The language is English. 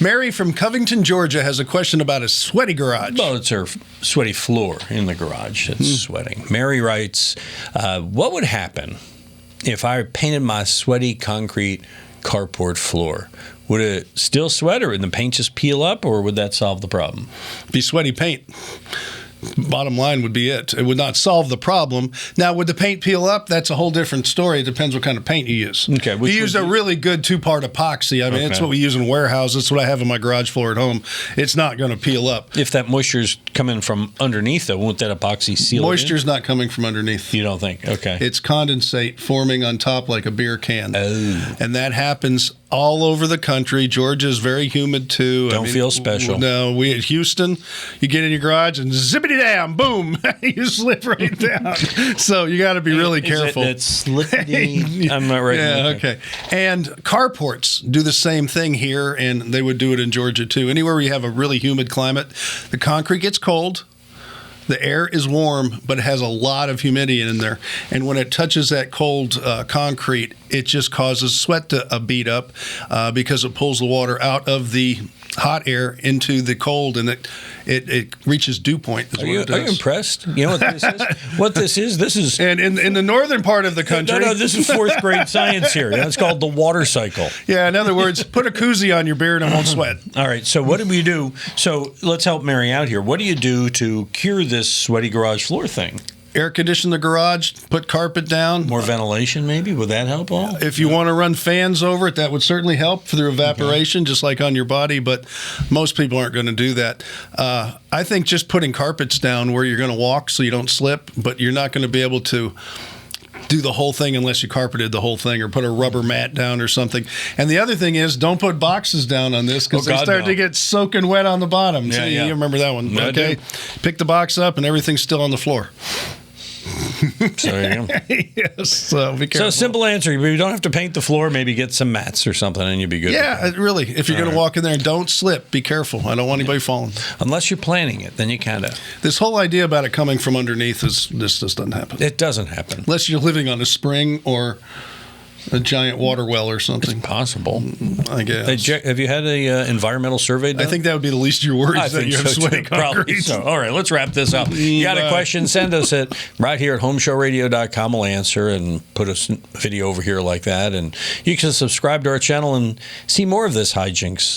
Mary from Covington, Georgia, has a question about a sweaty garage. Well, it's her sweaty floor in the garage that's sweating. Mary writes, what would happen if I painted my sweaty concrete carport floor? Would it still sweat, or would the paint just peel up, or would that solve the problem? Be sweaty paint. Bottom line would be it. It would not solve the problem. Now, would the paint peel up? That's a whole different story. It depends what kind of paint you use. Okay, you use a really good 2-part epoxy. I mean, it's what we use in warehouses. It's what I have on my garage floor at home. It's not going to peel up. If that moisture's coming from underneath, though, won't that epoxy seal Moisture's it not coming from underneath. You don't think? Okay. It's condensate forming on top like a beer can. Oh. And that happens all over the country. Georgia's very humid, too. Don't feel special. No, we at Houston, you get in your garage and zippity-dam, boom, you slip right down. So you got to be really careful. It's slippity. I'm not right. Yeah, okay. And carports do the same thing here, and they would do it in Georgia, too. Anywhere where you have a really humid climate, the concrete gets cold. The air is warm, but it has a lot of humidity in there. And when it touches that cold concrete, it just causes sweat to beat up because it pulls the water out of the hot air into the cold, and it reaches dew point. Are you impressed? You know what this is? What this is? This is... And in the northern part of the country... No, this is 4th grade science here. That's called the water cycle. Yeah, in other words, put a koozie on your beard and it won't sweat. All right, so what do we do? So let's help Mary out here. What do you do to cure this sweaty garage floor thing? Air condition the garage, put carpet down. More ventilation, maybe? Would that help all? If you want to run fans over it, that would certainly help through evaporation, just like on your body, but most people aren't going to do that. I think just putting carpets down where you're going to walk so you don't slip, but you're not going to be able to do the whole thing unless you carpeted the whole thing or put a rubber mat down or something. And the other thing is, don't put boxes down on this because they start to get soaking wet on the bottom. Yeah, You remember that one. Yeah, okay. Pick the box up and everything's still on the floor. So there you go. Yes, so be careful. So simple answer. You don't have to paint the floor. Maybe get some mats or something and you'll be good. Yeah, really. If you're going to walk in there, and don't slip. Be careful. I don't want anybody falling. Unless you're planning it, then you kind of... This whole idea about it coming from underneath, this just doesn't happen. It doesn't happen. Unless you're living on a spring or a giant water well or something. It's possible. I guess. Have you had a environmental survey done? I think that would be the least of your worries. I think you have so sweaty too. Probably concrete. so. All right, let's wrap this up. You got a question? Send us it right here at HomeShowRadio.com. We'll answer and put a video over here like that. And you can subscribe to our channel and see more of this hijinks.